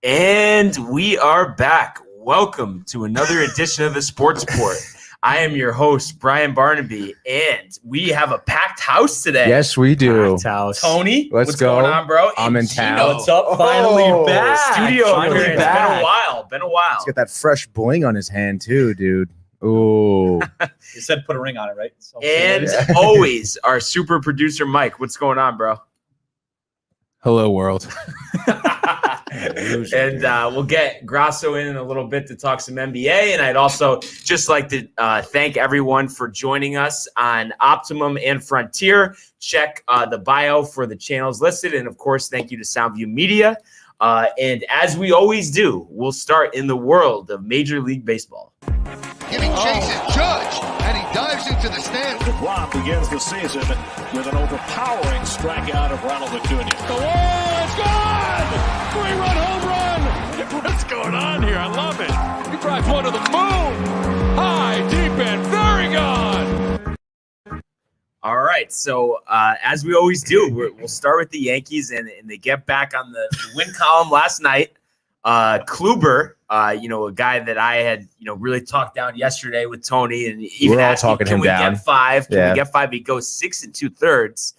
And we are back. Welcome to another edition of the Sports Port. I am your host, Brian Barnaby, and we have a packed house today. Yes, we do. Packed house. Tony, Let's what's go. going on, bro? I'm in Gino, town. What's up? Finally back. Studio Finally here. It's back. been a while. He's got that fresh bling on his hand too, dude. Ooh. You said put a ring on it, right? So, And always, our super producer, Mike. What's going on, bro? Hello, world. And we'll get Grasso in a little bit to talk some NBA. And I'd also just like to thank everyone for joining us on Optimum and Frontier. Check the bio for the channels listed. And, of course, thank you to Soundview Media. And as we always do, we'll start in the world of Major League Baseball. Giving chases Judge, and he dives into the stand. The block begins the season with an overpowering strikeout of Ronald Acuna. The wall is gone! Three-run home run! What's going on here? I love it. He drives one to the moon. High, deep, and very gone. All right, so as we always do, we'll start with the Yankees, and they get back on the win column last night. Kluber, a guy that I had, really talked down yesterday with Tony, and even We're all asking, talking can him we down. get five? Can Yeah. we get five? He goes 6 2/3,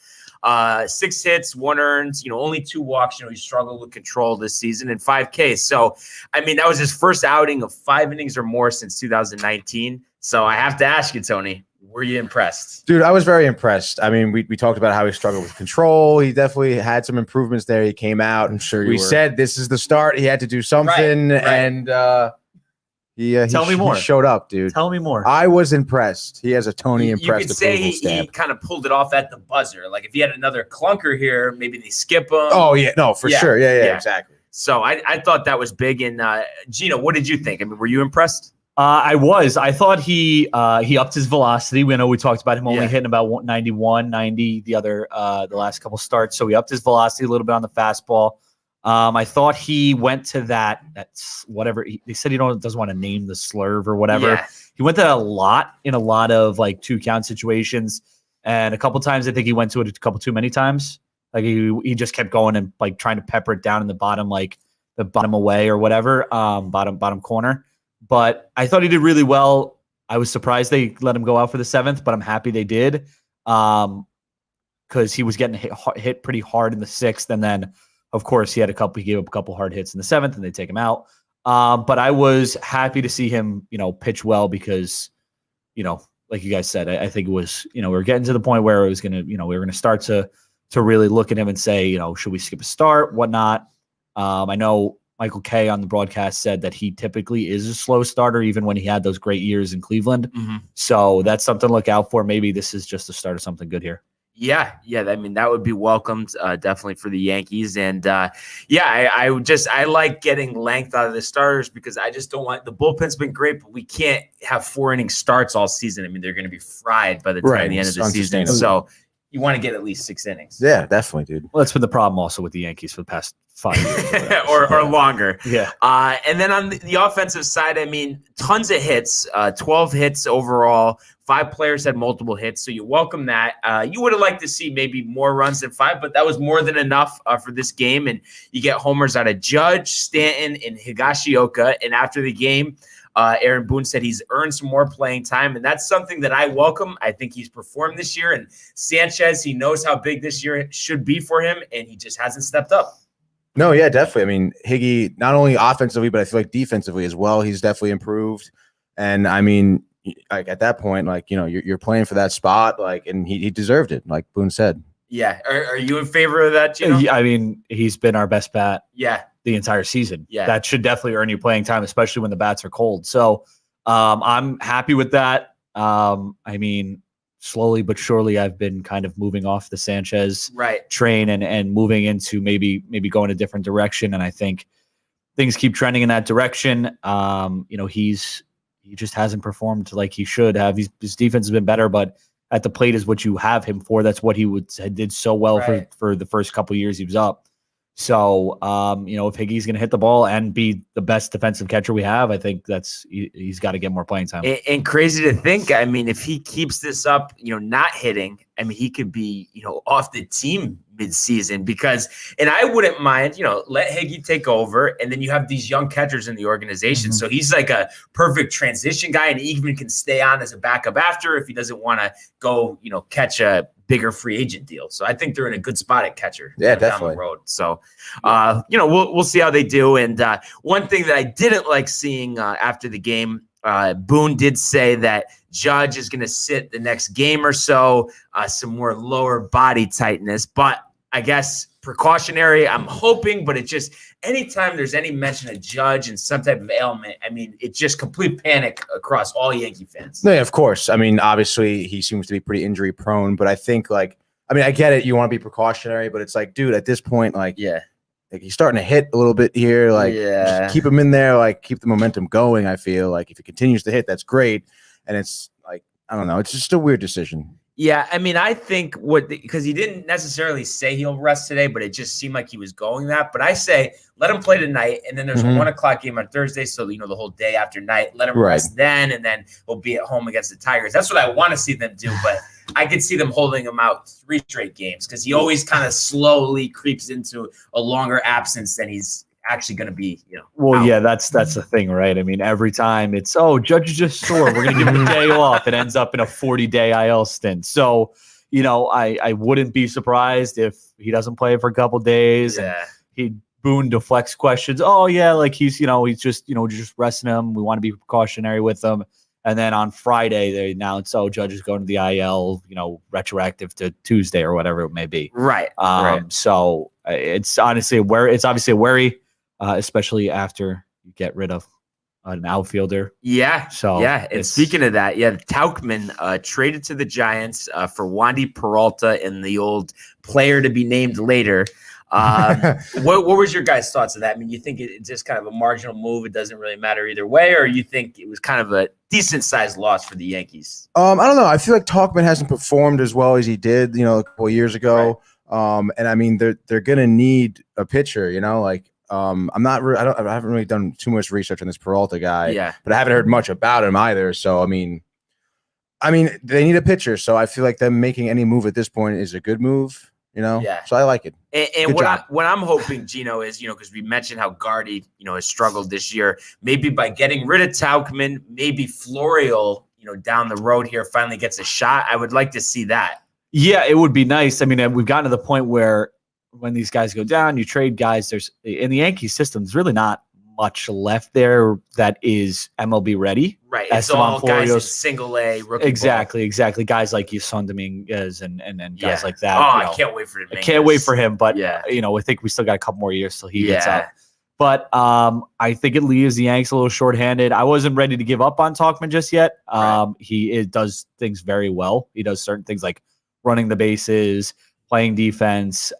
6 hits, 1 earned, only 2 walks. He struggled with control this season and 5 Ks. So, that was his first outing of 5 innings or more since 2019. So I have to ask you, Tony, were you impressed? Dude, I was very impressed. We talked about how he struggled with control. He definitely had some improvements there. He came out. I'm sure We said this is the start. He had to do something, Right. and he Tell me more. He showed up, dude. Tell me more. I was impressed. He has a Tony You impressed could say approval he stamp. kind of pulled it off at the buzzer. Like if he had another clunker here, maybe they skip him. Oh yeah, no, for Yeah, sure. Yeah, yeah. exactly. So I thought that was big. And Gino, what did you think? Were you impressed? I was. I thought he upped his velocity. We know we talked about him only Yeah. hitting about 91, 90 the last couple starts. So he upped his velocity a little bit on the fastball. I thought he went to that's whatever. They said he doesn't want to name the slurve or whatever. Yeah. He went to that a lot in a lot of like 2-count situations. And a couple times I think he went to it a couple too many times. Like he just kept going and like trying to pepper it down in the bottom, like the bottom away or whatever, bottom corner. But I thought he did really well. I was surprised they let him go out for the 7th, but I'm happy they did because he was getting hit pretty hard in the 6th. And then, of course, he gave up a couple hard hits in the 7th, and they take him out. But I was happy to see him, pitch well because, like you guys said, I think it was, we were getting to the point where it was going to, we were going to start to really look at him and say, should we skip a start, whatnot. I know Michael Kay on the broadcast said that he typically is a slow starter, even when he had those great years in Cleveland. Mm-hmm. So that's something to look out for. Maybe this is just the start of something good here. Yeah. That would be welcomed definitely for the Yankees. And I like getting length out of the starters because I just don't want the bullpen's been great, but we can't have 4 inning starts all season. They're going to be fried by the time the end of the season. So you want to get at least 6 innings. Yeah, definitely, dude. Well, that's been the problem also with the Yankees for the past 5 years. or longer. Yeah. And then on the offensive side, tons of hits, 12 hits overall. 5 players had multiple hits, so you welcome that. You would have liked to see maybe more runs than 5, but that was more than enough for this game. And you get homers out of Judge, Stanton, and Higashioka. And after the game, Aaron Boone said he's earned some more playing time, and that's something that I welcome. I think he's performed this year. And Sanchez, he knows how big this year should be for him, and he just hasn't stepped up. No, yeah, definitely. Higgy, not only offensively, but I feel like defensively as well, he's definitely improved. And like at that point, like, you're playing for that spot, like, and he deserved it, like Boone said. Yeah. Are you in favor of that, Gino? He's been our best bat. Yeah. The entire season. Yeah. That should definitely earn you playing time, especially when the bats are cold. So I'm happy with that. Slowly but surely I've been kind of moving off the Sanchez train and moving into maybe going a different direction. And I think things keep trending in that direction. He just hasn't performed like he should have. His defense has been better, but at the plate is what you have him for. That's what he did so well for the first couple of years he was up. So, if Higgy's going to hit the ball and be the best defensive catcher we have, I think he's got to get more playing time. And crazy to think, I mean, if he keeps this up, not hitting, I mean, he could be, off the team mid-season and I wouldn't mind, let Higgy take over, and then you have these young catchers in the organization. So he's like a perfect transition guy, and he even can stay on as a backup after if he doesn't want to go, catch a bigger free agent deal. So I think they're in a good spot at catcher. Yeah, down definitely. the road. So, we'll see how they do. And one thing that I didn't like seeing after the game, Boone did say that Judge is going to sit the next game or so, some more lower body tightness, but I guess precautionary, I'm hoping, but it just, anytime there's any mention of Judge and some type of ailment, I mean, it's just complete panic across all Yankee fans. No, yeah, of course. I mean, obviously he seems to be pretty injury prone, but I think I get it. You want to be precautionary, but it's like, dude, at this point, he's starting to hit a little bit here. Just keep him in there, keep the momentum going. I feel like if he continues to hit, that's great. And it's I don't know. It's just a weird decision. Yeah, I mean, I think because he didn't necessarily say he'll rest today, but it just seemed like he was going that. But I say let him play tonight, and then there's a 1 o'clock game on Thursday, so the whole day after night. Let him rest then, and then we'll be at home against the Tigers. That's what I want to see them do, but I could see them holding him out 3 straight games because he always kind of slowly creeps into a longer absence than he's actually going to be, Well, out. yeah, that's the thing, right? I mean, every time it's, Judge is just sore, we're going to give him a day off. It ends up in a 40-day IL stint. So, I wouldn't be surprised if he doesn't play for a couple days. Yeah. And Boone deflects questions. Oh yeah, he's just resting him. We want to be precautionary with him. And then on Friday they announce, Judge is going to the IL, retroactive to Tuesday or whatever it may be. Right. So it's honestly obviously a worry. Especially after you get rid of an outfielder. Yeah. So yeah. And speaking of that, Tauchman traded to the Giants for Wandy Peralta and the old player to be named later. What was your guys' thoughts of that? I mean, you think it's just kind of a marginal move? It doesn't really matter either way, or you think it was kind of a decent sized loss for the Yankees? I don't know. I feel like Tauchman hasn't performed as well as he did, a couple of years ago. Right. And I mean, they're gonna need a pitcher. I haven't really done too much research on this Peralta guy, but I haven't heard much about him either. So, I mean, they need a pitcher. So I feel like them making any move at this point is a good move, Yeah. So I like it. And what I'm hoping, Gino, is, because we mentioned how Gardy, has struggled this year, maybe by getting rid of Tauchman, maybe Florial, down the road here finally gets a shot. I would like to see that. Yeah, it would be nice. I mean, we've gotten to the point where when these guys go down, you trade guys. There's in the Yankee system, there's really not much left there that is MLB ready. Right. It's all guys in single A rookie. Exactly. Guys like Yuson Dominguez and guys like that. I can't wait for him. I can't wait for him, but I think we still got a couple more years till he gets up. But I think it leaves the Yanks a little shorthanded. I wasn't ready to give up on Tauchman just yet. He does things very well. He does certain things like running the bases, playing defense.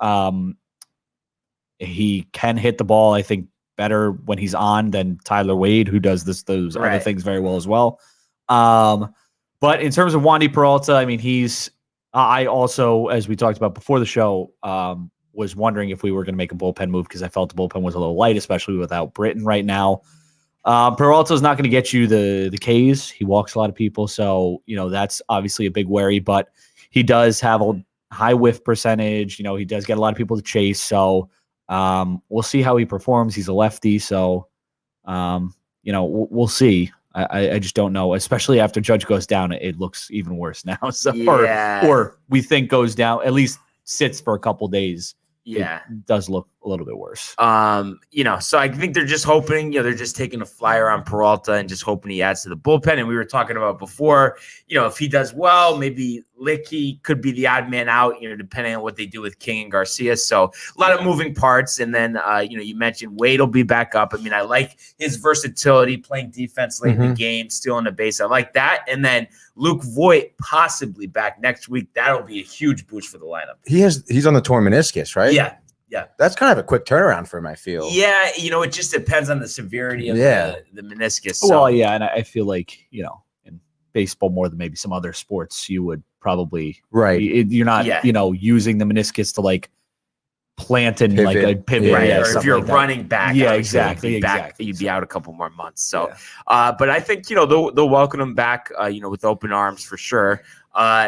He can hit the ball, I think, better when he's on than Tyler Wade, who does those other things very well as well. But in terms of Wandy Peralta, I mean, I also, as we talked about before the show, was wondering if we were going to make a bullpen move because I felt the bullpen was a little light, especially without Britton right now. Peralta is not going to get you the Ks. He walks a lot of people, so that's obviously a big worry. But he does have a high whiff percentage. He does get a lot of people to chase. So we'll see how he performs. He's a lefty, so we'll see. I just don't know, especially after Judge goes down, it looks even worse now. So or we think goes down, at least sits for a couple days. Yeah, it does look a little bit worse. So I think they're just hoping, they're just taking a flyer on Peralta and just hoping he adds to the bullpen. And we were talking about before, if he does well, maybe Licky could be the odd man out, depending on what they do with King and Garcia. So a lot of moving parts. And then, you mentioned Wade will be back up. I mean, I like his versatility, playing defense late in the game, stealing a base. I like that. And then Luke Voit possibly back next week. That'll be a huge boost for the lineup. He's on the torn meniscus, right? Yeah. That's kind of a quick turnaround for him, I feel. Yeah, it just depends on the severity of the meniscus. So. Well, yeah, and I feel like, in baseball more than maybe some other sports, you would probably you're not, using the meniscus to planting like a pivot. Right. Yeah, Or if something you're like that. running back, Yeah, obviously, exactly. you'd be out a couple more months. So, but I think, they'll welcome him back, with open arms for sure.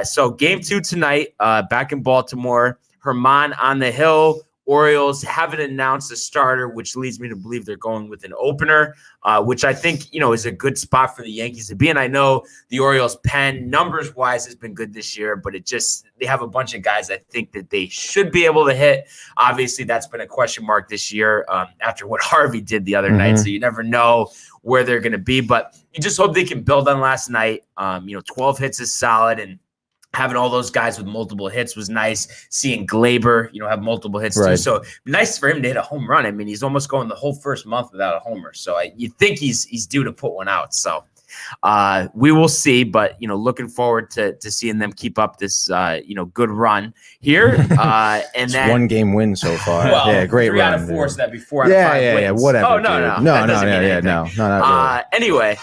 So game 2 tonight, back in Baltimore, Herman on the hill. Orioles haven't announced a starter, which leads me to believe they're going with an opener, which I think, is a good spot for the Yankees to be in. I know the Orioles pen numbers-wise has been good this year, but they have a bunch of guys I think that they should be able to hit. Obviously, that's been a question mark this year after what Harvey did the other night, so you never know where they're going to be. But you just hope they can build on last night. 12 hits is solid, and having all those guys with multiple hits was nice. Seeing Glaber, have multiple hits too. So nice for him to hit a home run. I mean, he's almost going the whole first month without a homer. So you think he's due to put one out. So we will see. But looking forward to seeing them keep up this good run here. And then 1 game win so far. Well, yeah, great 3 run. out of 4, dude. so that'd be 4 out of 5 wins. Yeah, whatever. Oh dude. no, no, that doesn't mean anything. no, not really. Anyway.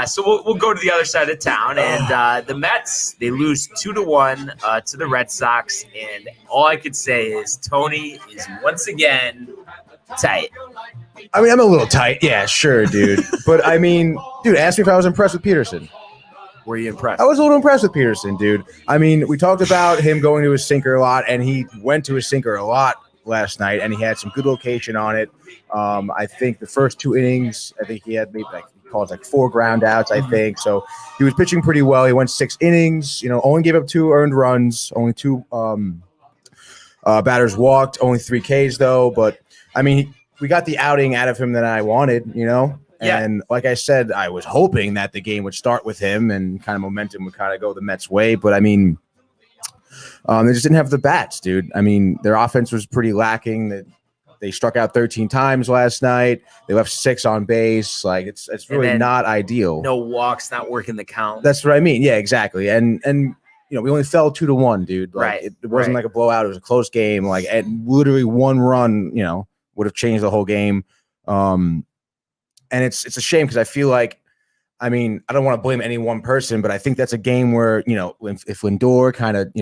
So we'll go to the other side of town, and the Mets, they lose 2-1 to the Red Sox, and all I could say is Tony is once again tight. I mean, I'm a little tight. Yeah, sure, dude. But I mean, dude, ask me if I was impressed with Peterson. Were you impressed? I was a little impressed with Peterson, dude. I mean, we talked about him going to his sinker a lot, and he went to his sinker a lot last night, and he had some good location on it. I think the first 2 innings, I think he had maybe calls 4 ground outs, I think. So he was pitching pretty well. He went 6 innings, only gave up 2 earned runs, only 2 batters walked, only 3 Ks though. But I mean, we got the outing out of him that I wanted, And like I said, I was hoping that the game would start with him and kind of momentum would kind of go the Mets' way. But I mean, they just didn't have the bats, dude. I mean, their offense was pretty lacking. They struck out 13 times last night. They left 6 on base. It's really not ideal. No walks, not working the count. That's what I mean. Yeah, exactly. And we only fell 2-1, dude. It wasn't like a blowout. It was a close game. And literally 1 run, would have changed the whole game. And it's a shame because I feel like, I mean, I don't want to blame any one person, but I think that's a game where, if Lindor kind of,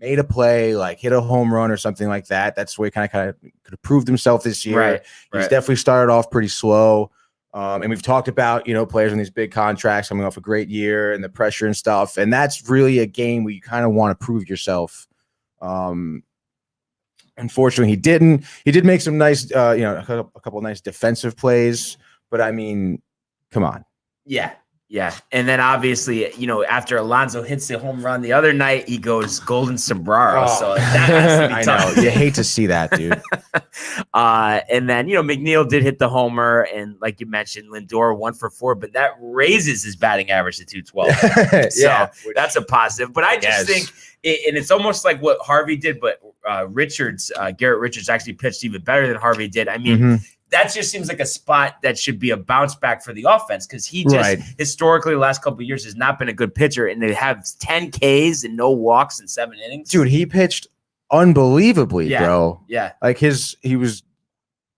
made a play, hit a home run or something like that, that's where he kind of could have proved himself this year. Right. He's definitely started off pretty slow. And we've talked about, players on these big contracts coming off a great year and the pressure and stuff. And that's really a game where you kind of want to prove yourself. Unfortunately, he didn't. He did make some nice, a couple of nice defensive plays. But, I mean, come on. Yeah. And then obviously, after Alonso hits the home run the other night, he goes golden sombrero. So that has to be tough. I know. You hate to see that, dude. And then, McNeil did hit the homer. And like you mentioned, Lindor 1 for 4, but that raises his batting average to 212. So that's a positive. But I just think, and it's almost like what Harvey did, but Garrett Richards actually pitched even better than Harvey did. I mean, that just seems like a spot that should be a bounce back for the offense because he just historically the last couple of years has not been a good pitcher, and they have 10 Ks and no walks in 7 innings. Dude, he pitched unbelievably, bro. Yeah. He was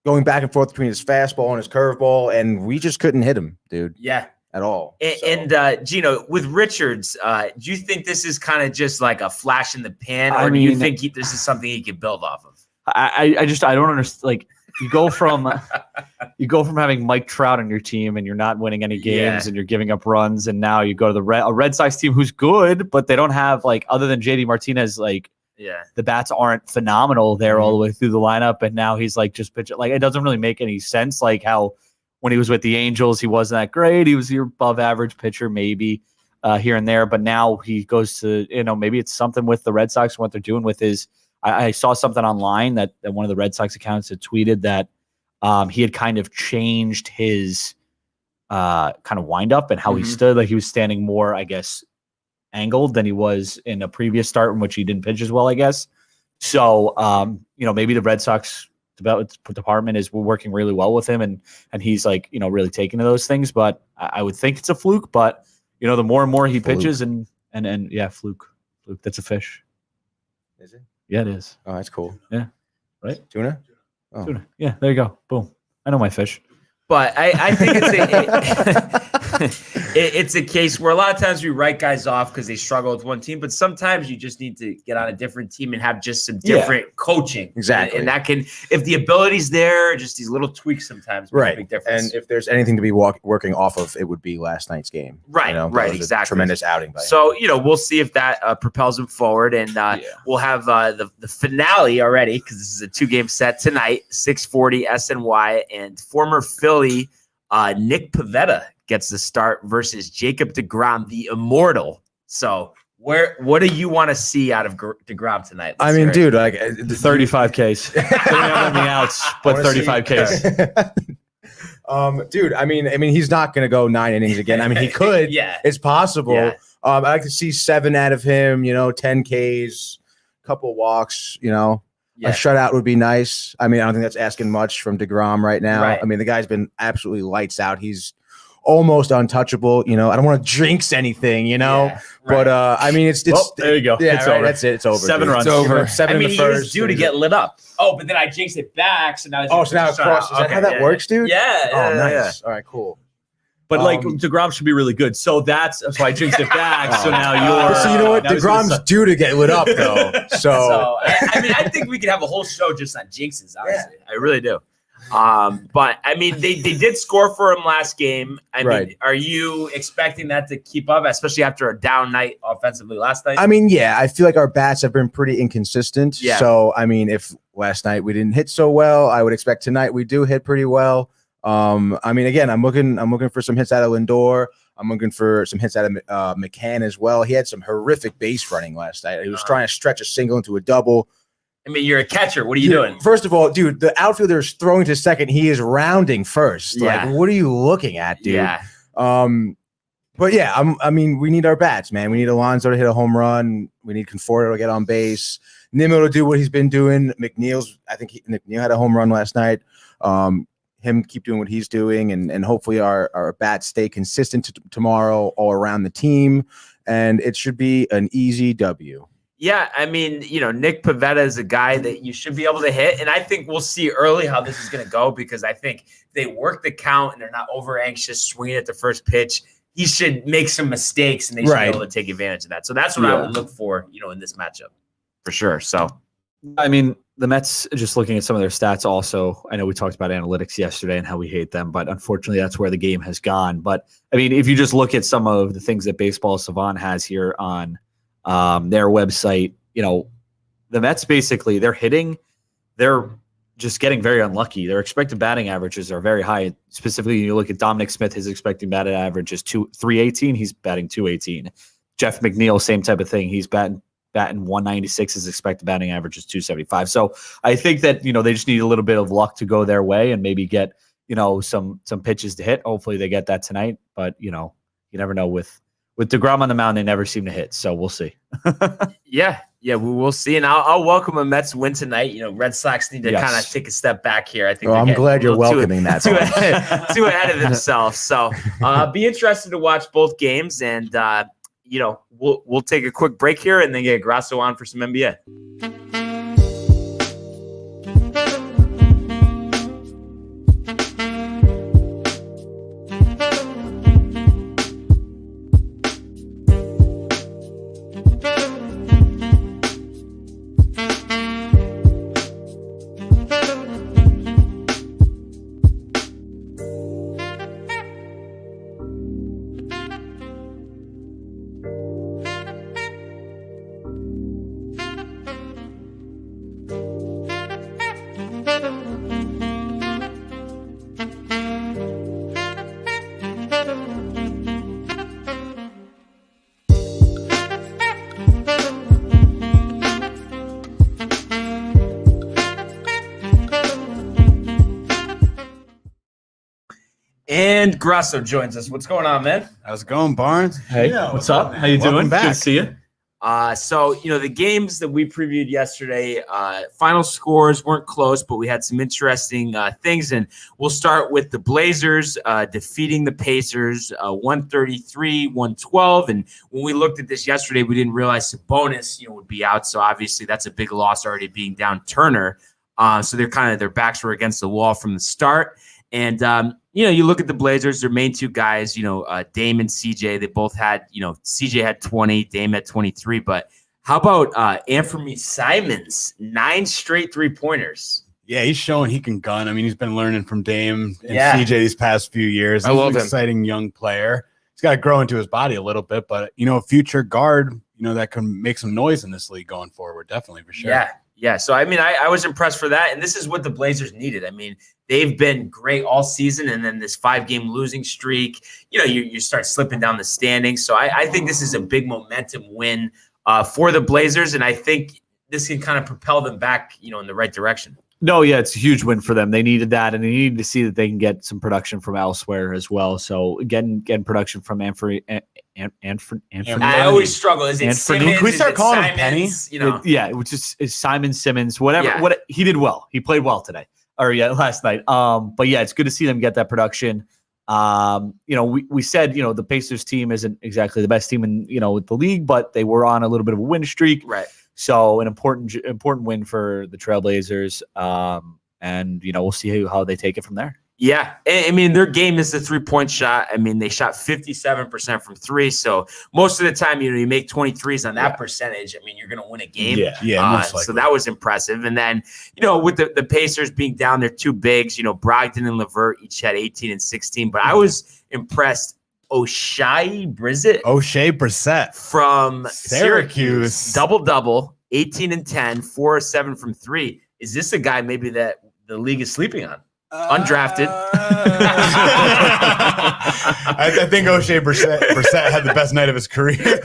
going back and forth between his fastball and his curveball, and we just couldn't hit him, dude. Yeah. At all. And Gino, with Richards, do you think this is kind of just like a flash in the pan, or do you think this is something he could build off of? I don't understand. You go from having Mike Trout on your team and you're not winning any games and you're giving up runs, and now you go to a Red Sox team who's good, but they don't have other than JD Martinez, the bats aren't phenomenal there all the way through the lineup, and now he's just pitching. It doesn't really make any sense. How when he was with the Angels, he wasn't that great. He was your above average pitcher, maybe here and there, but now he goes to maybe it's something with the Red Sox and what they're doing with his. I saw something online that one of the Red Sox accounts had tweeted that he had kind of changed his kind of wind up and how he stood. He was standing more, I guess, angled than he was in a previous start in which he didn't pitch as well, I guess. So, maybe the Red Sox department is working really well with him and he's really taking to those things. But I would think it's a fluke. But, the more and more he pitches and fluke. That's a fish. Is it? Yeah, it is. Oh, that's cool. Yeah. Right? Tuna? Oh. Tuna. Yeah, there you go. Boom. I know my fish. But I think it's it's a case where a lot of times we write guys off because they struggle with one team, but sometimes you just need to get on a different team and have just some different coaching. Exactly. And that can, if the ability's there, just these little tweaks sometimes make a big difference. And if there's anything to be working off of, it would be last night's game. Right, That right, was a exactly. tremendous outing by him. So, we'll see if that propels him forward. And we'll have the finale already because this is a 2-game set tonight, 6:40 SNY. And former Philly Nick Pivetta gets the start versus Jacob deGrom, the immortal. So what do you want to see out of deGrom tonight? I mean, dude, like 35 Ks. They don't have any outs, but 35 Ks. Dude, I mean, he's not going to go 9 innings again. I mean, he could. Yeah. It's possible. Yeah. I'd like to see 7 out of him, 10 Ks, couple walks, Yeah. A shutout would be nice. I mean, I don't think that's asking much from deGrom right now. Right. I mean, the guy's been absolutely lights out. He's almost untouchable. I don't want to jinx anything, but I mean, it's There you go. yeah, It's right, over. that's it. It's over. 7 dude. runs. It's over. over. 7 I mean, in the he first. is due to get lit up. Oh, but then I jinxed it back. So now so now it crosses. Is that how that works, dude? Yeah. Oh, nice. Yeah. All right, cool. But deGrom should be really good. So I jinxed it back. So now you're. So you know what? now he's gonna deGrom's due to get lit up, though. So So I think we could have a whole show just on jinxes. Honestly, I really do. But I mean, they did score for him last game. I mean, are you expecting that to keep up, especially after a down night offensively last night? I mean, yeah, I feel like our bats have been pretty inconsistent. Yeah. So I mean, if last night we didn't hit so well, I would expect tonight we do hit pretty well. I mean, again, I'm looking for some hits out of Lindor. I'm looking for some hits out of McCann as well. He had some horrific base running last night. He was trying to stretch a single into a double. I mean, you're a catcher. What are you doing? First of all, dude, the outfielder is throwing to second. He is rounding first. Yeah. Like, what are you looking at, dude? Yeah. But yeah, I mean, we need our bats, man. We need Alonso to hit a home run. We need Conforto to get on base. Nimmo to do what he's been doing. I think McNeil had a home run last night. Him keep doing what he's doing, and hopefully our bats stay consistent tomorrow all around the team, and it should be an easy W. Yeah, I mean, Nick Pivetta is a guy that you should be able to hit, and I think we'll see early how this is going to go because I think they work the count and they're not over anxious swinging at the first pitch. He should make some mistakes, and they should be able to take advantage of that. So that's what I would look for, in this matchup for sure. So, I mean, the Mets, just looking at some of their stats also, I know we talked about analytics yesterday and how we hate them, but unfortunately that's where the game has gone. But I mean, if you just look at some of the things that Baseball Savant has here on their website, the Mets basically, they're just getting very unlucky. Their expected batting averages are very high. Specifically, you look at Dominic Smith, his expected batting average is 318. He's batting 218. Jeff McNeil, same type of thing. He's batting 196. His expected batting average is 275. So I think that, they just need a little bit of luck to go their way and maybe get, some pitches to hit. Hopefully they get that tonight. But, you never know with deGrom on the mound, they never seem to hit. So we'll see. Yeah, we'll see. And I'll welcome a Mets win tonight. Red Sox need to kind of take a step back here. I think. I'm glad you're welcoming that. Too ahead of themselves. So be interested to watch both games. And, we'll take a quick break here and then get Grasso on for some NBA. And Grasso joins us. What's going on, man? How's it going, Barnes? Hey, what's up? How you doing? back. Good to see you. So, the games that we previewed yesterday, final scores weren't close, but we had some interesting things. And we'll start with the Blazers defeating the Pacers 133-112. And when we looked at this yesterday, we didn't realize Sabonis, would be out. So obviously that's a big loss already being down Turner. So their backs were against the wall from the start. And, you look at the Blazers, their main two guys, Dame and CJ, they both had, CJ had 20, Dame had 23. But how about Anthony Simons, 9 straight 3-pointers? Yeah, he's showing he can gun. I mean, he's been learning from Dame and CJ these past few years. He's an exciting young player. He's got to grow into his body a little bit, but, a future guard, that can make some noise in this league going forward. Definitely, for sure. Yeah. So, I mean, I was impressed for that. And this is what the Blazers needed. I mean, they've been great all season. And then this 5-game losing streak, you start slipping down the standings. So I think this is a big momentum win for the Blazers. And I think this can kind of propel them back, in the right direction. No, yeah, it's a huge win for them. They needed that, and they needed to see that they can get some production from elsewhere as well. So getting production from Anthony. I always struggle. Is it Simmons? Can we start calling him Penny? Which is Simon Simmons. Whatever. Yeah. What he did well. He played well today. Last night. But yeah, it's good to see them get that production. We said the Pacers team isn't exactly the best team in the league, but they were on a little bit of a win streak. Right. So an important win for the Trailblazers, and we'll see how they take it from there. Yeah, I mean their game is the 3-point shot. I mean they shot 57% from 3, so most of the time you make 23s on that percentage. I mean you're going to win a game. Yeah. So that was impressive. And then with the Pacers being down their 2 bigs, Brogdon and LeVert each had 18 and 16, but I was impressed. O'Shea Brissett from Syracuse. Double, 18 and 10, 4 or 7 from 3. Is this a guy maybe that the league is sleeping on? Undrafted. I think O'Shea Brissett had the best night of his career.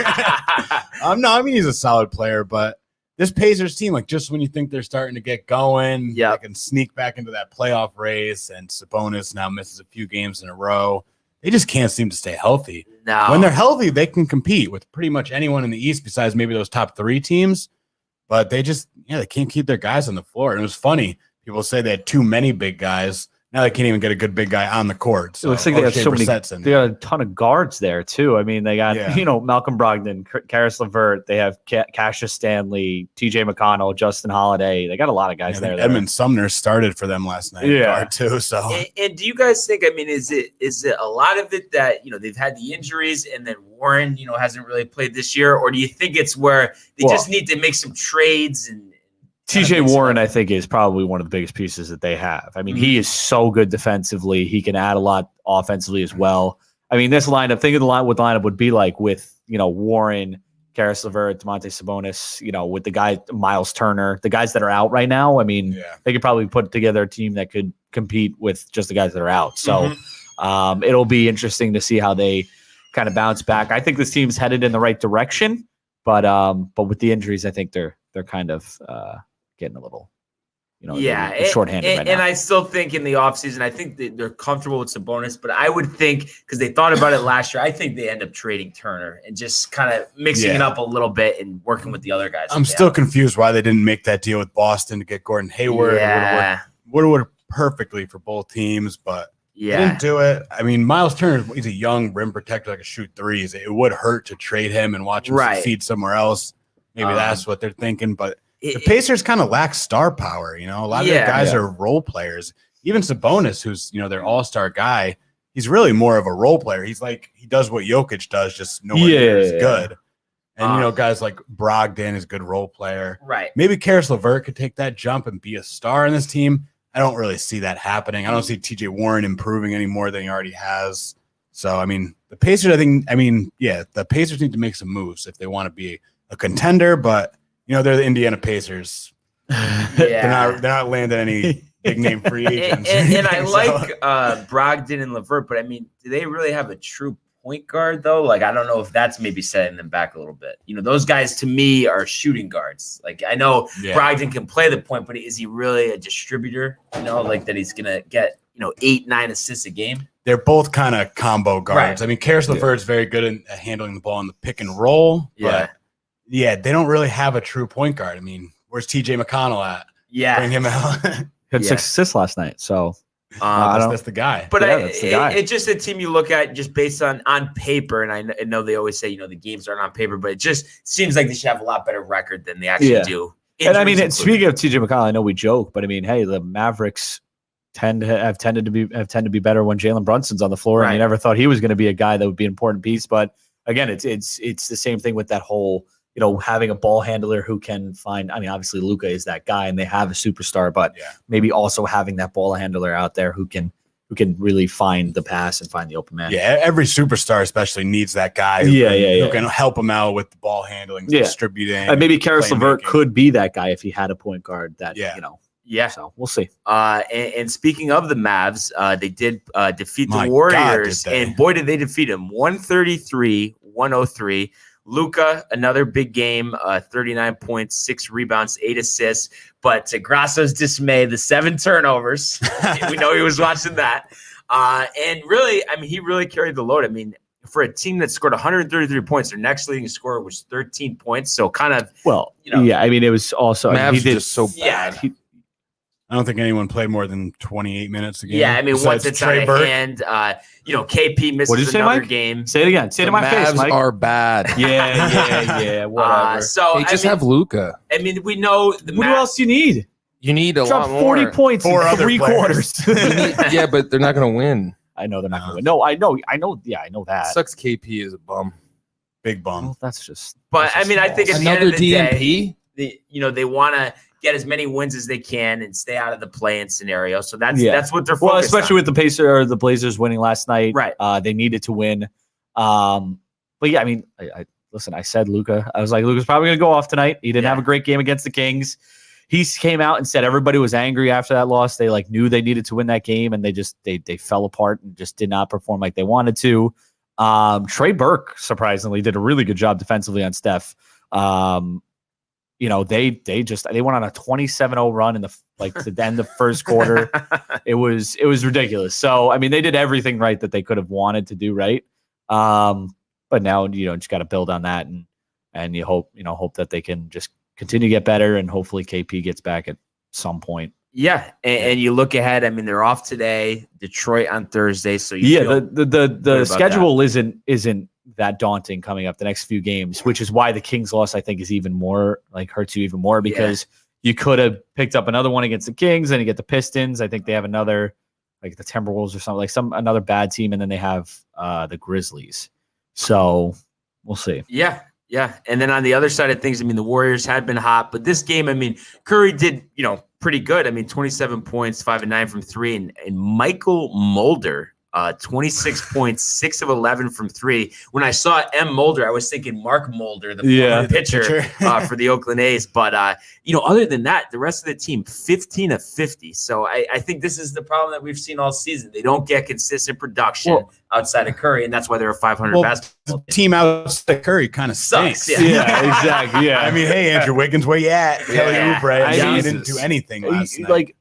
He's a solid player, but this Pacers team, just when you think they're starting to get going, they can sneak back into that playoff race, and Sabonis now misses a few games in a row. They just can't seem to stay healthy. No. When they're healthy, they can compete with pretty much anyone in the East besides maybe those top 3 teams. But they just, they can't keep their guys on the floor. And it was funny. People say they had too many big guys. Now they can't even get a good big guy on the court. So it looks like they have so many. They got a ton of guards there too. I mean, they got Malcolm Brogdon, Karis LeVert. They have Cassius Stanley, T.J. McConnell, Justin Holiday. They got a lot of guys there. Edmund Sumner started for them last night. Guard too. So and do you guys think? I mean, is it a lot of it that they've had the injuries and then Warren hasn't really played this year, or do you think it's where they just need to make some trades and? TJ Warren, I think, is probably one of the biggest pieces that they have. I mean, he is so good defensively. He can add a lot offensively as well. I mean, this lineup, think of what the lineup would be like with, Warren, Karis LeVert, Domantas Sabonis, with the guy, Miles Turner, the guys that are out right now. I mean, they could probably put together a team that could compete with just the guys that are out. So it'll be interesting to see how they kind of bounce back. I think this team's headed in the right direction, but with the injuries, I think they're kind of getting a little, shorthanded right now. And I still think in the offseason, I think they're comfortable with Sabonis, but I would think, because they thought about it last year, I think they end up trading Turner and just kind of mixing it up a little bit and working with the other guys. I'm still confused why they didn't make that deal with Boston to get Gordon Hayward. Yeah. Would have worked perfectly for both teams, but they didn't do it. I mean, Miles Turner, he's a young rim protector that can shoot threes. It would hurt to trade him and watch him succeed somewhere else. Maybe that's what they're thinking, but the Pacers kind of lack star power. A lot of their guys are role players. Even Sabonis, who's their all-star guy, he's really more of a role player. He's he does what Jokic does, just nowhere near as good. And guys like Brogdon is a good role player. Right. Maybe Karis LeVert could take that jump and be a star in this team. I don't really see that happening. I don't see TJ Warren improving any more than he already has. So I mean, the Pacers. The Pacers need to make some moves if they want to be a contender, but they're the Indiana Pacers. They're not landing any big name free agents. And I like Brogdon and LeVert, but I mean, do they really have a true point guard though? I don't know if that's maybe setting them back a little bit. Those guys to me are shooting guards. I know Brogdon can play the point, but is he really a distributor? That he's gonna get 8-9 assists a game. They're both kind of combo guards. Right. I mean, Karis LeVert's very good at handling the ball in the pick and roll. But they don't really have a true point guard. I mean, where's T.J. McConnell at? Yeah. Bring him out. Had 6 assists last night, so that's the guy. But it's just a team you look at just based on paper, and I know they always say, the games aren't on paper, but it just seems like they should have a lot better record than they actually do. And I mean, speaking of T.J. McConnell, I know we joke, but I mean, hey, the Mavericks have tended to be better when Jalen Brunson's on the floor, Right. and you never thought he was going to be a guy that would be an important piece. But again, it's the same thing with that whole, having a ball handler who can find. I mean, obviously Luka is that guy, and they have a superstar, but maybe also having that ball handler out there who can really find the pass and find the open man. Yeah, every superstar especially needs that guy who can help him out with the ball handling, distributing. And maybe Karis LeVert could be that guy if he had a point guard that, Yeah. So we'll see. And speaking of the Mavs, they did defeat the Warriors. And boy, did they defeat them. 133-103. Luka, another big game, 39 points, 6 rebounds, 8 assists. But to Grasso's dismay, the 7 turnovers. We know he was watching that. And really, I mean, he really carried the load. I mean, for a team that scored 133 points, their next leading scorer was 13 points. So kind of, I mean, it was also Mavs he did just so bad. I don't think anyone played more than 28 minutes a game. Yeah, I mean, once it's out of hand, KP misses another game. Say it again. Say it in my face, Mike. Mavs are bad. Yeah, whatever. So they just have Luka. I mean, we know the what else do you need? You need a lot more. 40 points in 3 quarters. Yeah, but they're not going to win. I know they're not going to win. No, I know. Yeah, I know that. Sucks. KP is a bum. Big bum. Well, that's just. But I mean, I think at the end of the DNP. Day, they want to get as many wins as they can and stay out of the play-in scenario. So that's what they're focused on. Well, especially with the Blazers winning last night. Right. They needed to win. But yeah, I mean, I listen, I said Luka. I was like, Luka's probably going to go off tonight. He didn't have a great game against the Kings. He came out and said everybody was angry after that loss. They knew they needed to win that game, and they fell apart and just did not perform like they wanted to. Trey Burke surprisingly did a really good job defensively on Steph. They went on a 27-0 run in the end of first quarter. It was ridiculous. So I mean, they did everything right that they could have wanted to do right. But now just got to build on that and you hope that they can just continue to get better, and hopefully KP gets back at some point. Yeah, and you look ahead. I mean, they're off today. Detroit on Thursday. So the schedule isn't that daunting coming up the next few games, which is why the Kings loss I think is even more hurts you even more, because you could have picked up another one against the Kings, and you get the Pistons. I think they have another the Timberwolves or something, another bad team, and then they have the Grizzlies. So we'll see. Yeah. And then on the other side of things, I mean, the Warriors had been hot, but this game, I mean, Curry did, pretty good. I mean, 27 points, 5 of 9 from 3, and Michael Mulder, 26 points, 6 of 11 from 3. When I saw M. Mulder, I was thinking Mark Mulder, the former pitcher for the Oakland A's. But, other than that, the rest of the team, 15 of 50. So I think this is the problem that we've seen all season. They don't get consistent production outside of Curry, and that's why they're a 500 basketball team outside of Curry kind of stinks. Yeah, exactly. Yeah. I mean, hey, Andrew Wiggins, where you at? Kelly Oubre, he didn't do anything last night.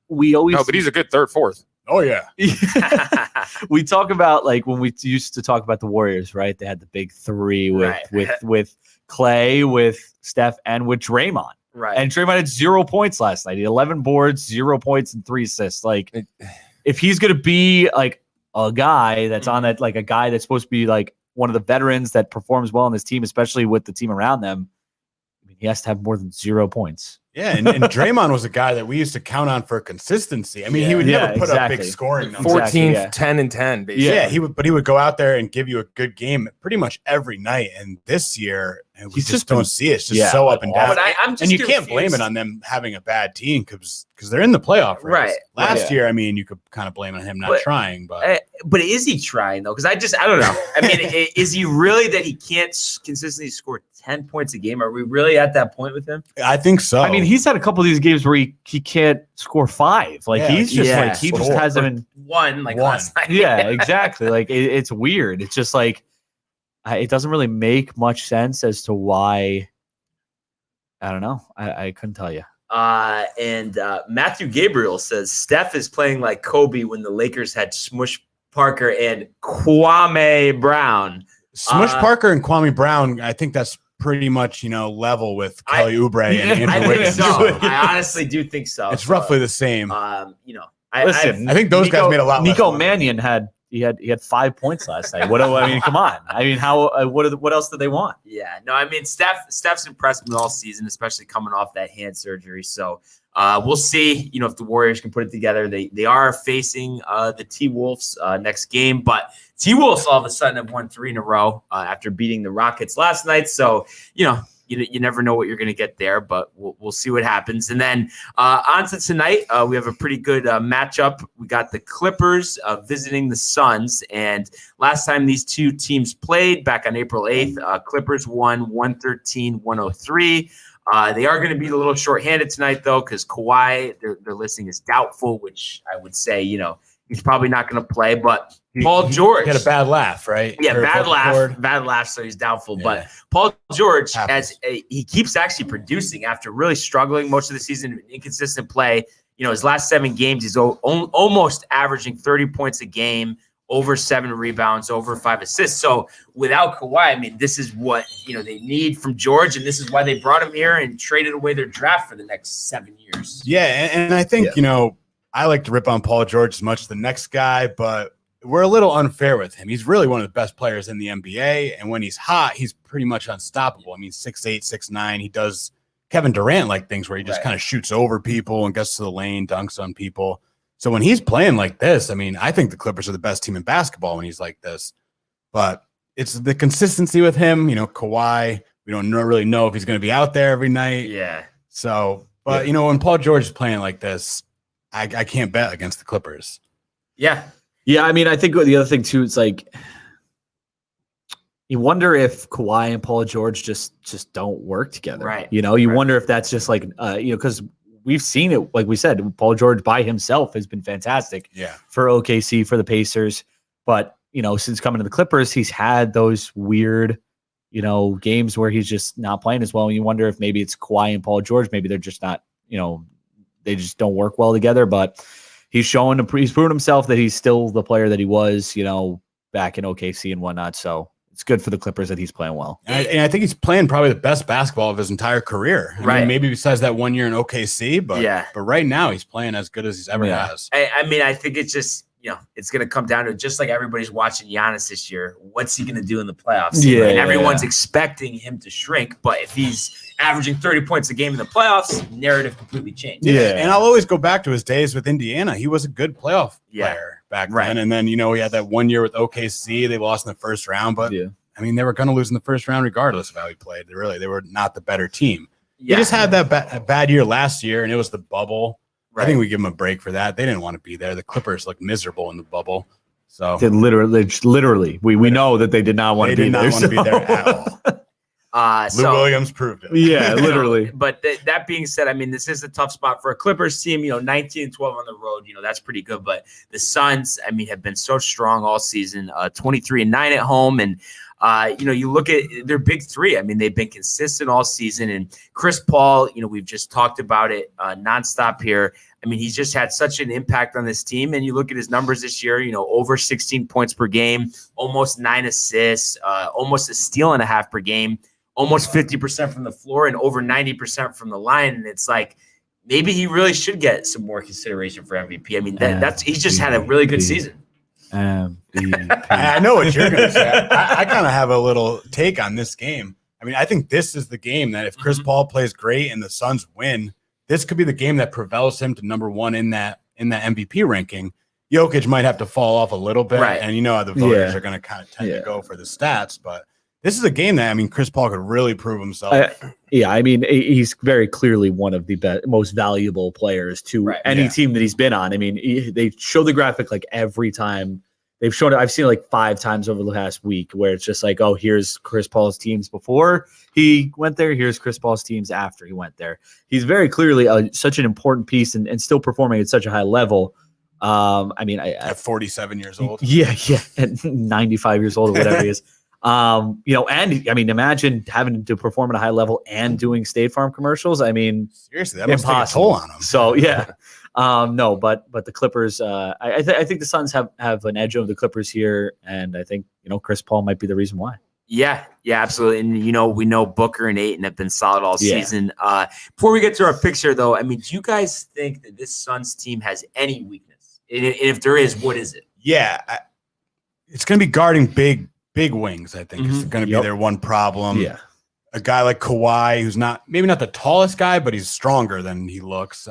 We always but he's a good third, fourth. Oh, yeah. We talk about when we used to talk about the Warriors, right? They had the big 3 with Clay, with Steph, and with Draymond. Right. And Draymond had 0 points last night. He had 11 boards, 0 points, and 3 assists. If he's going to be a guy that's on that, a guy that's supposed to be one of the veterans that performs well on this team, especially with the team around them, I mean, he has to have more than 0 points. Yeah, and Draymond was a guy that we used to count on for consistency. I mean, he would never put up big scoring numbers. 14, 10, and 10, basically. Yeah, he would go out there and give you a good game pretty much every night. And this year, we just don't see it. It's just so up and down. But I'm just and you can't blame it on them having a bad team because they're in the playoff race. Right. Last year, I mean, you could kind of blame on him not trying. But is he trying, though? Because I don't know. I mean, is he really that he can't consistently score 10 points a game? Are we really at that point with him? I think so. I mean, he's had a couple of these games where he can't score 5. He's just he just hasn't been one last night. Yeah, exactly. It's weird. It's just it doesn't really make much sense as to why. I don't know. I couldn't tell you. And Matthew Gabriel says Steph is playing like Kobe when the Lakers had Smush Parker and Kwame Brown. Smush Parker and Kwame Brown, I think that's pretty much level with Kelly Oubre and Andrew Wiggins. I honestly do think so. It's roughly the same. Listen, I think those guys made a lot. Nico Mannion had 5 points last night. I mean, come on. I mean, what else did they want? Yeah, no, I mean, Steph's impressed me all season, especially coming off that hand surgery. So we'll see, if the Warriors can put it together. They are facing the T-Wolves next game, but T-Wolves all of a sudden have won 3 in a row after beating the Rockets last night. So, you never know what you're going to get there, but we'll see what happens. And then on to tonight, we have a pretty good matchup. We got the Clippers visiting the Suns. And last time these two teams played, back on April 8th, Clippers won 113-103. They are going to be a little shorthanded tonight, though, because Kawhi, their listing is doubtful, which I would say, he's probably not going to play. But Paul George had a bad laugh, right? Yeah, bad laugh. So he's doubtful. Yeah. But Paul George, he keeps actually producing after really struggling most of the season, inconsistent play. His last 7 games, he's almost averaging 30 points a game, over 7 rebounds, over 5 assists. So without Kawhi, this is what they need from George, and this is why they brought him here and traded away their draft for the next 7 years. Yeah, and I think I like to rip on Paul George as much as the next guy, but we're a little unfair with him. He's really one of the best players in the NBA, and when he's hot, he's pretty much unstoppable. 6'8", 6'9". He does Kevin Durant-like things where he just kind of shoots over people and gets to the lane, dunks on people. So when he's playing like this, I think the Clippers are the best team in basketball when he's like this. But it's the consistency with him. Kawhi, we don't really know if he's going to be out there every night. Yeah. So, but, when Paul George is playing like this, I can't bet against the Clippers. Yeah. Yeah, I think the other thing, too, it's like you wonder if Kawhi and Paul George just don't work together. Right. You wonder if that's just like, because we've seen it, like we said, Paul George by himself has been fantastic for OKC, for the Pacers. But, since coming to the Clippers, he's had those weird, games where he's just not playing as well. And you wonder if maybe it's Kawhi and Paul George. Maybe they're just not, they just don't work well together. But he's proven himself that he's still the player that he was, back in OKC and whatnot. So it's good for the Clippers that he's playing well. And I think he's playing probably the best basketball of his entire career. Right. Maybe besides that 1 year in OKC, but right now he's playing as good as he's ever has. I think it's just, it's going to come down to just like everybody's watching Giannis this year. What's he going to do in the playoffs? And everyone's expecting him to shrink. But if he's averaging 30 points a game in the playoffs, narrative completely changed. Yeah. And I'll always go back to his days with Indiana. He was a good playoff player back then. And then, he had that 1 year with OKC. They lost in the first round. But, they were going to lose in the first round regardless of how he played. They were not the better team. He just had that bad year last year, and it was the bubble. Right. I think we give him a break for that. They didn't want to be there. The Clippers looked miserable in the bubble. So they literally, we know that they did not want to be there. They did not want to be there at all. Lou Williams proved it. Yeah, literally. But that being said, this is a tough spot for a Clippers team. 19-12 on the road. That's pretty good. But the Suns, have been so strong all season. 23-9 at home, and you look at their big three. They've been consistent all season. And Chris Paul, we've just talked about it nonstop here. He's just had such an impact on this team. And you look at his numbers this year, over 16 points per game, almost 9 assists, almost a steal and a half per game, almost 50% from the floor and over 90% from the line. And it's like, maybe he really should get some more consideration for MVP. He's just had a really good season. I know what you're going to say. I kind of have a little take on this game. I think this is the game that if Chris Paul plays great and the Suns win, this could be the game that propels him to number 1 in that MVP ranking. Jokic might have to fall off a little bit, and how the voters are going to kind of tend to go for the stats. But this is a game that Chris Paul could really prove himself. He's very clearly one of the most valuable players to any team that he's been on. They show the graphic like every time. They've shown it. I've seen it like 5 times over the past week where it's just like, oh, here's Chris Paul's teams before he went there. Here's Chris Paul's teams after he went there. He's very clearly such an important piece and still performing at such a high level. At 47 years old. Yeah. At 95 years old or whatever he is. And imagine having to perform at a high level and doing State Farm commercials. Seriously, that must take a toll on him. So no, but the Clippers, I think the Suns have an edge over the Clippers here, and I think Chris Paul might be the reason why. Yeah, absolutely. And we know Booker and Ayton have been solid all season. Before we get to our picks here, though, do you guys think that this Suns team has any weakness? And if there is, what is it? Yeah, it's going to be guarding big wings. I think it's going to be their one problem. Yeah. a guy like Kawhi, who's maybe not the tallest guy, but he's stronger than he looks.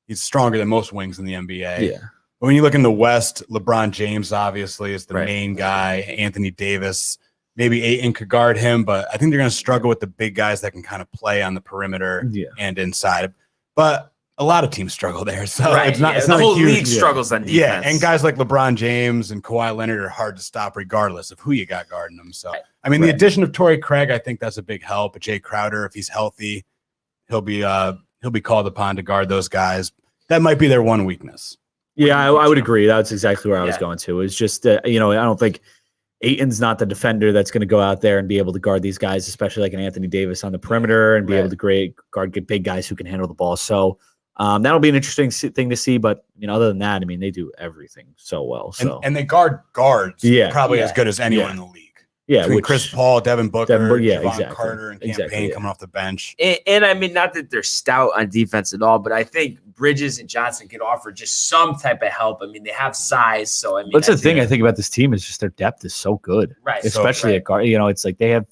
He's stronger than most wings in the NBA. Yeah. But when you look in the West, LeBron James obviously is the main guy. Anthony Davis, maybe Ayton could guard him, but I think they're going to struggle with the big guys that can kind of play on the perimeter and inside. But a lot of teams struggle there, so it's not. It's the not whole a huge, league struggles on defense. Yeah, and guys like LeBron James and Kawhi Leonard are hard to stop, regardless of who you got guarding them. So, I mean, the addition of Torrey Craig, I think that's a big help. But Jay Crowder, if he's healthy, he'll be called upon to guard those guys. That might be their one weakness. Yeah, I would agree. That's exactly where I was going to. It's just I don't think Ayton's not the defender that's going to go out there and be able to guard these guys, especially like an Anthony Davis on the perimeter and be able to guard big guys who can handle the ball. So that'll be an interesting thing to see. But other than that, I mean, they do everything so well. So and they guards probably as good as anyone in the league. Yeah, with Chris Paul, Devin Booker, Javon exactly. Carter, and Campaign coming off the bench. And I mean, not that they're stout on defense at all, but I think Bridges and Johnson could offer just some type of help. I mean, they have size, so I mean, that's the thing I think about this team is just their depth is so good, right? Especially at guard. It's like they have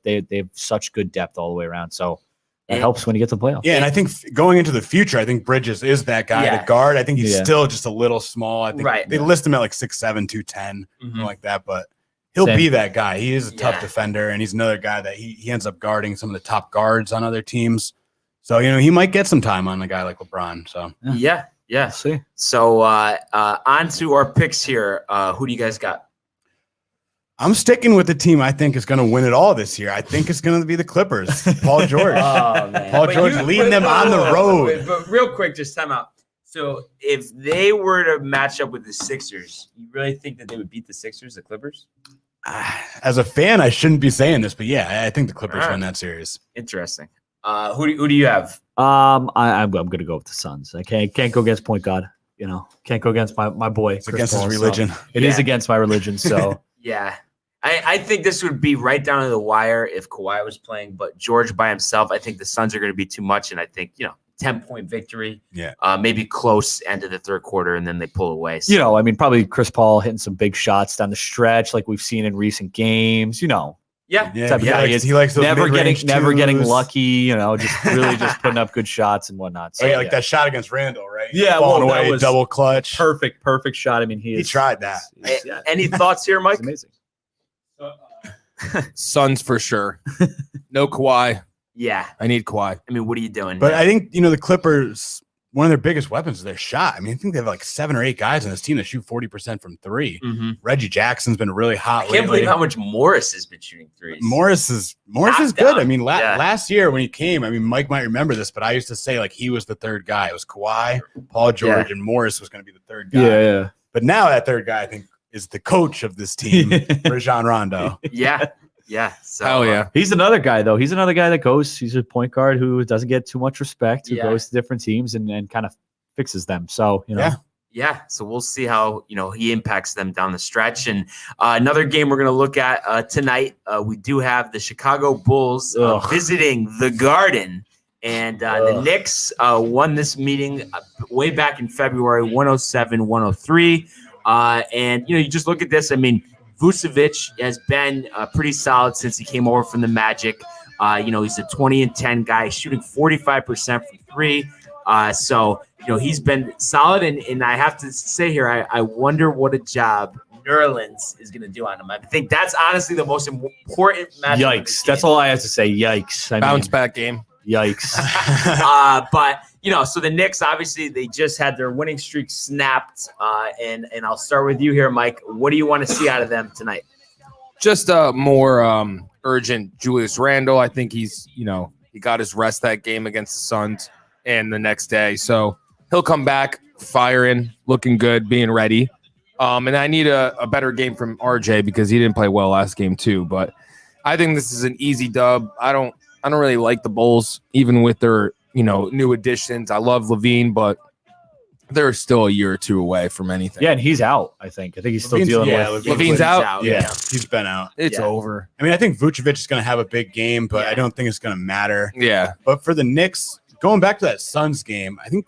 such good depth all the way around. So it helps when you get to the playoffs. Yeah, and I think going into the future, I think Bridges is that guy to guard. I think he's still just a little small. I think they list him at like 6'7", 210, something like that, but. He'll be that guy. He is a tough defender, and he's another guy that he ends up guarding some of the top guards on other teams. So, he might get some time on a guy like LeBron. So yeah. See. So on to our picks here. Who do you guys got? I'm sticking with the team I think is going to win it all this year. I think it's going to be the Clippers. Paul George. Paul George leading them on the road. But real quick, just time out. So if they were to match up with the Sixers, you really think that they would beat the Sixers, the Clippers? As a fan, I shouldn't be saying this, but yeah, I think the Clippers win that series. Interesting. Who do you have? I'm going to go with the Suns. I can't go against point guard. Can't go against my boy. It's against his religion. So it is against my religion. So yeah. I think this would be right down to the wire if Kawhi was playing, but George by himself, I think the Suns are going to be too much, and I think 10-point victory. Yeah. Maybe close end of the third quarter, and then they pull away. So. I mean, probably Chris Paul hitting some big shots down the stretch, like we've seen in recent games. Yeah. He likes those never getting lucky. Just really just putting up good shots and whatnot. So like that shot against Randall, right? Yeah, falling away, was double clutch, perfect shot. I mean, he tried that. Any thoughts here, Mike? Amazing. Suns for sure. No Kawhi. Yeah. I need Kawhi. I mean, what are you doing? But I think, the Clippers, one of their biggest weapons is their shot. I mean, I think they have like 7 or 8 guys on this team that shoot 40% from 3. Mm-hmm. Reggie Jackson's been really hot lately. I can't believe how much Morris has been shooting threes. Morris is good. I mean, last year when he came, I mean, Mike might remember this, but I used to say like he was the third guy. It was Kawhi, Paul George, and Morris was going to be the third guy. Yeah. But now that third guy, I think, is the coach of this team, Rajon Rondo. Yeah. Yeah. So, hell yeah. He's another guy, though. He's another guy that goes, he's a point guard who doesn't get too much respect, who goes to different teams and kind of fixes them. So, Yeah. So we'll see how, he impacts them down the stretch. And another game we're going to look at tonight, we do have the Chicago Bulls visiting the Garden. And the Knicks won this meeting way back in February, 107-103. And, you just look at this. I mean, Vucevic has been pretty solid since he came over from the Magic. He's a 20-10 guy, shooting 45% from 3. So, he's been solid. And I have to say here, I wonder what a job Nerlens is going to do on him. I think that's honestly the most important match. Yikes. That's all I have to say. Yikes. Bounce back game. Yikes. But, so the Knicks, obviously, they just had their winning streak snapped. And I'll start with you here, Mike. What do you want to see out of them tonight? Just a more urgent Julius Randle. I think he's, he got his rest that game against the Suns and the next day. So he'll come back firing, looking good, being ready. And I need a better game from RJ because he didn't play well last game too. But I think this is an easy dub. I don't really like the Bulls, even with their, new additions. I love Levine, but they're still a year or two away from anything. Yeah, and he's out, I think. I think he's still dealing with Levine's out. Yeah, he's been out. It's over. I mean, I think Vucevic is going to have a big game, but I don't think it's going to matter. Yeah. But for the Knicks, going back to that Suns game, I think,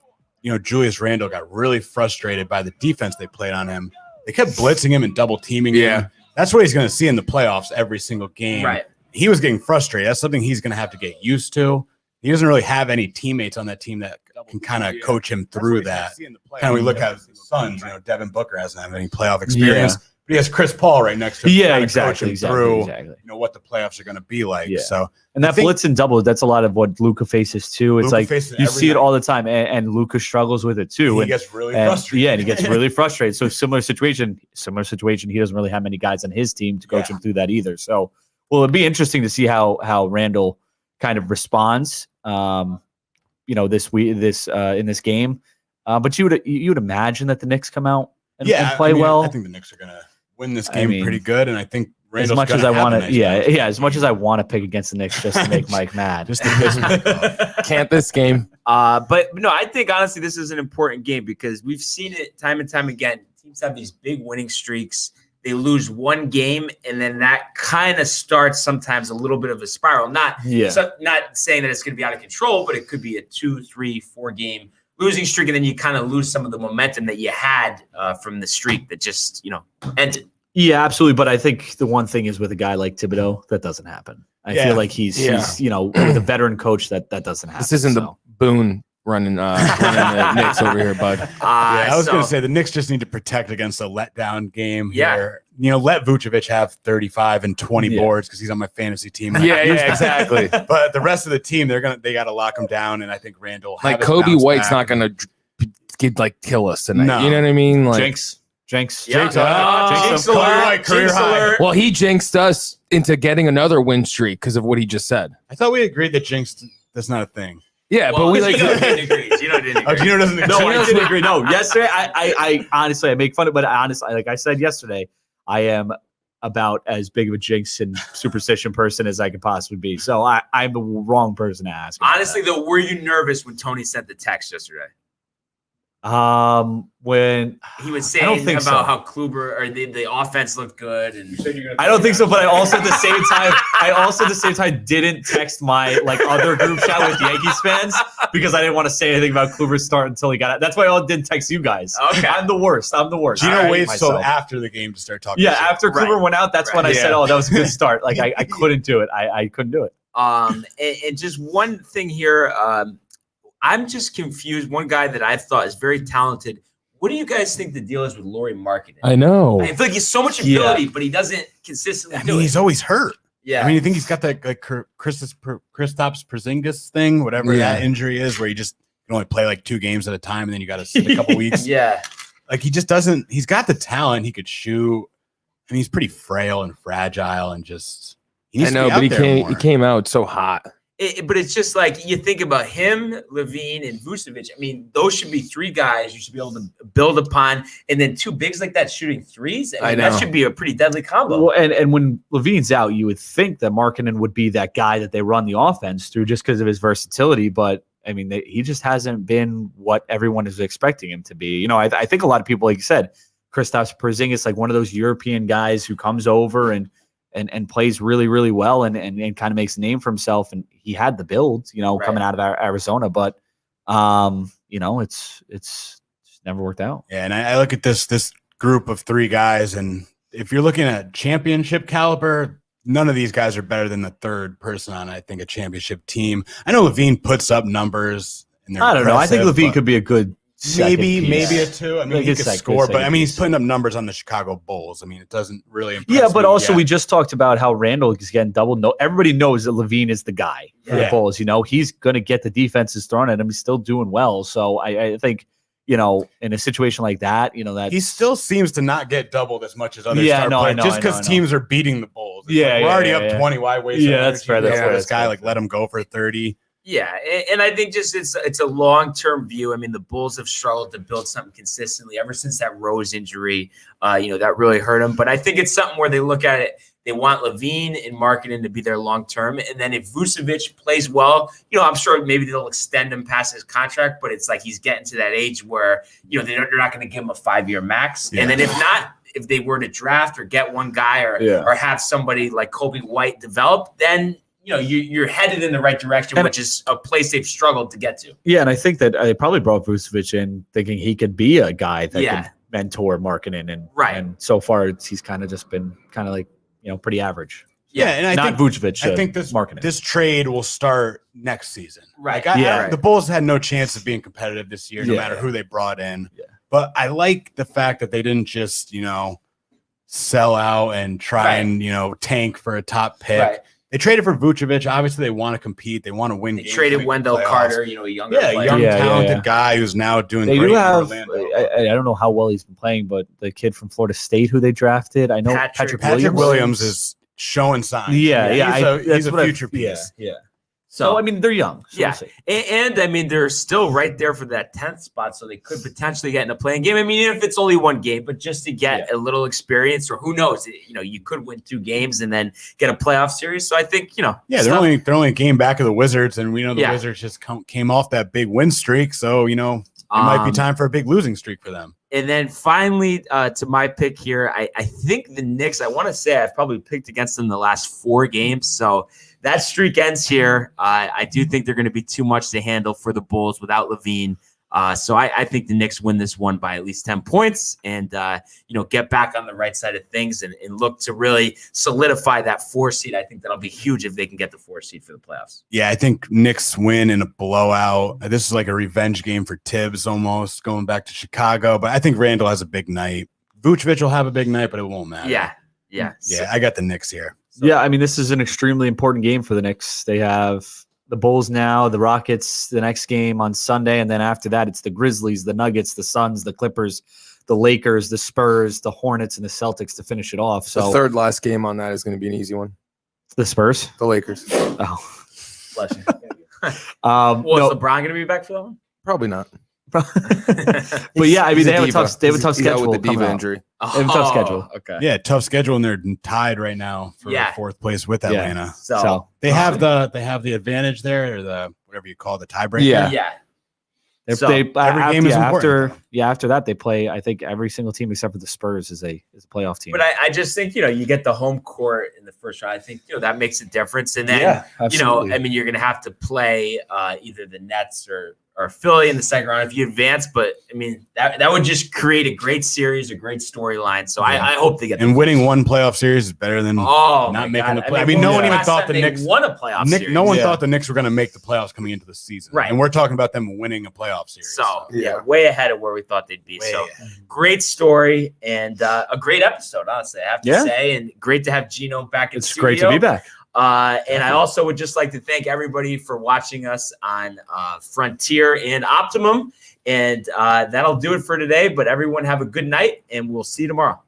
Julius Randle got really frustrated by the defense they played on him. They kept blitzing him and double teaming him. That's what he's going to see in the playoffs every single game. Right. he was getting frustrated. That's something he's going to have to get used to. He doesn't really have any teammates on that team that can kind of coach him through that. Kind of we look at the Suns, Devin Booker hasn't had any playoff experience. Yeah. But he has Chris Paul right next to him. Yeah, exactly. Through what the playoffs are going to be like. Yeah. So, and that blitz and double, that's a lot of what Luka faces too. It's like you see it all the time, and Luka struggles with it too. He gets really frustrated. Yeah, and he gets really frustrated. So similar situation. He doesn't really have many guys on his team to coach him through that either. So, well, it'd be interesting to see how Randall kind of responds. This in this game. But you would imagine that the Knicks come out and play well. I think the Knicks are going to win this game pretty good, and I think Randall's as much as I want to, as much as I want to pick against the Knicks just to make Mike mad, just to piss Mike off. Can't this game? But no, I think honestly this is an important game because we've seen it time and time again. Teams have these big winning streaks. They lose one game, and then that kind of starts sometimes a little bit of a spiral. Not saying that it's going to be out of control, but it could be a 2, 3, 4 game losing streak, and then you kind of lose some of the momentum that you had from the streak that just ended. Yeah, absolutely. But I think the one thing is with a guy like Thibodeau, that doesn't happen. I feel like he's with a veteran coach that doesn't happen. This isn't the Boone running the Knicks over here, bud. I was going to say the Knicks just need to protect against a letdown game here. Let Vucevic have 35 and 20 boards because he's on my fantasy team. Exactly. But the rest of the team, they got to lock him down, and I think Randall Kobe White's not going to kill us tonight. No. You know what I mean? Jinx. Jinx alert. Career high. Well, he jinxed us into getting another win streak because of what he just said. I thought we agreed that jinx that's not a thing. Yeah, but we didn't agree. Gino didn't agree. Gino doesn't agree. No, I didn't agree. No, yesterday I honestly I make fun of it, but honestly, like I said yesterday, I am about as big of a jinx and superstition person as I could possibly be. So I'm the wrong person to ask. Honestly, though, were you nervous when Tony sent the text yesterday? When he was saying about how Kluber or the offense looked good, and I don't think so. But I also at the same time didn't text my other group chat with Yankees fans because I didn't want to say anything about Kluber's start until he got out. That's why I didn't text you guys. Okay, I'm the worst. Gino waits till after the game to start talking. Yeah, after Kluber went out, that's when I said, "Oh, that was a good start." I couldn't do it. I couldn't do it. And just one thing here. I'm just confused. One guy that I thought is very talented. What do you guys think the deal is with Lauri Markkanen? I know. I feel like he's so much ability, but he doesn't consistently do it. He's always hurt. Yeah. You think he's got that Kristaps Porzingis thing, whatever that injury is, where you just can only play 2 games at a time, and then you got to sit a couple weeks. Yeah. He just doesn't. He's got the talent. He could shoot. I mean, he's pretty frail and fragile, and just. I know, but he came out so hot. But it's just you think about him, Levine, and Vucevic. I mean, those should be 3 guys you should be able to build upon, and then 2 bigs like that shooting threes. I mean, that should be a pretty deadly combo. Well, and when Levine's out, you would think that Markkanen would be that guy that they run the offense through just because of his versatility. But I mean, he just hasn't been what everyone is expecting him to be. I think a lot of people, like you said, Kristaps Porzingis, one of those European guys who comes over and plays really, really well and kind of makes a name for himself. And he had the build, coming out of Arizona, but it's just never worked out. Yeah. And I look at this group of 3 guys, and if you're looking at championship caliber, none of these guys are better than the 3rd person on, I think, a championship team. I know Levine puts up numbers. And I don't know. I think Levine could be a good maybe a 2. I mean, he could score, but I mean, he's putting up numbers on the Chicago Bulls. I mean, it doesn't really impress Yeah, but me also yet. we just talked about how Randall is getting double. No, everybody knows that Levine is the guy for the Bulls. He's going to get the defenses thrown at him. He's still doing well. So I think, in a situation like that, that he still seems to not get doubled as much as other star players. Just because teams are beating the Bulls. We're already up 20. Why waste? That's fair. This guy let him go for 30. Yeah, and I think just it's a long-term view. I mean, the Bulls have struggled to build something consistently ever since that Rose injury. That really hurt them. But I think it's something where they look at it. They want Levine and Markkanen to be their long-term. And then if Vucevic plays well, I'm sure maybe they'll extend him past his contract. But it's he's getting to that age where, they're not going to give him a 5-year max. Yeah. And then if they were to draft or get one guy or have somebody like Kobe White develop, then – you're headed in the right direction, which is a place they've struggled to get to. Yeah, and I think that they probably brought Vucevic in thinking he could be a guy that could mentor Markkanen, and so far he's kind of just been pretty average. Yeah, and I not think Vucevic. I think this trade will start next season. Right. Like the Bulls had no chance of being competitive this year, no matter who they brought in. Yeah. But I like the fact that they didn't just, sell out and try and, tank for a top pick. Right. They traded for Vucevic. Obviously, they want to compete. They want to win. They traded Wendell Carter, a younger player. Young, talented guy who's now doing they great do have, in Orlando. I don't know how well he's been playing, but the kid from Florida State who they drafted, I know Patrick Williams is showing signs. He's a future piece. Yeah. So, I mean, they're young. So yeah. And I mean, they're still right there for that 10th spot. So they could potentially get in a playing game. I mean, even if it's only one game, but just to get a little experience, or who knows, you could win 2 games and then get a playoff series. So I think, they're only a game back of the Wizards. And we know the Wizards just came off that big win streak. So, it might be time for a big losing streak for them. And then finally, to my pick here, I think the Knicks, I want to say I've probably picked against them the last 4 games. So that streak ends here. I do think they're going to be too much to handle for the Bulls without LaVine. So I think the Knicks win this one by at least 10 points and, get back on the right side of things and look to really solidify that 4 seed. I think that'll be huge if they can get the 4 seed for the playoffs. Yeah, I think Knicks win in a blowout. This is like a revenge game for Tibbs almost, going back to Chicago. But I think Randall has a big night. Vucevic will have a big night, but it won't matter. Yeah. So, I got the Knicks here. So. Yeah, I mean, this is an extremely important game for the Knicks. They have the Bulls now, the Rockets, the next game on Sunday, and then after that, it's the Grizzlies, the Nuggets, the Suns, the Clippers, the Lakers, the Spurs, the Hornets, and the Celtics to finish it off. So the third last game on that is going to be an easy one. The Spurs? The Lakers. Oh. Bless you. Is LeBron going to be back for that one? Probably not. But yeah, I mean, they have a tough schedule with the diva injury. They have a tough schedule. Okay. Yeah, tough schedule, and they're tied right now for 4th place with Atlanta. So they have the advantage there, or the whatever you call the tiebreaker. Yeah. Every game is important. After that, they play. I think every single team except for the Spurs is a playoff team. But I just think you get the home court in the first round. I think that makes a difference. And then I mean, you're going to have to play either the Nets or Philly in the second round if you advance. But I mean, that would just create a great series, a great storyline. So I hope they get. And winning one playoff series is better than not making the play. I mean, no one even thought the Knicks won a playoff series. No one thought the Knicks were going to make the playoffs coming into the season. Right. And we're talking about them winning a playoff series. So way ahead of where we thought they'd be. Great story and a great episode, honestly, I have to say. And great to have Gino back in the studio. It's great to be back. And I also would just like to thank everybody for watching us on Frontier and Optimum. And that'll do it for today. But everyone have a good night, and we'll see you tomorrow.